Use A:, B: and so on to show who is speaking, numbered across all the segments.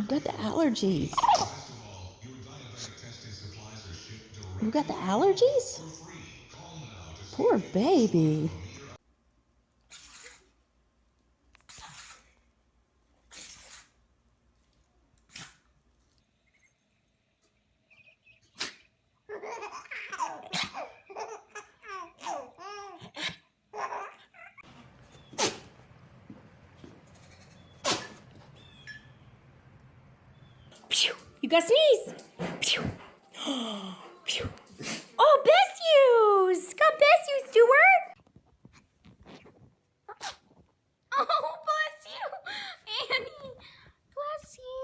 A: Who got the allergies? Who got the allergies? Poor baby.
B: You got sneeze. Oh, bless you. God bless you, Stuart. Oh, bless you, Annie. Bless you.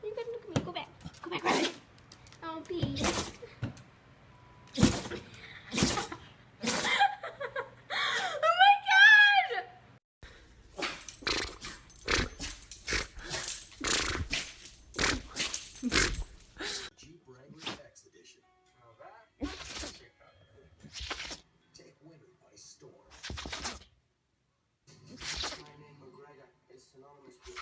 B: You gotta look at me. Go back. Go back, Rabbit. Oh, please. Oh my God!
C: Jeep Wrangler X Edition. Now that take winter by storm. My name McGregor is synonymous with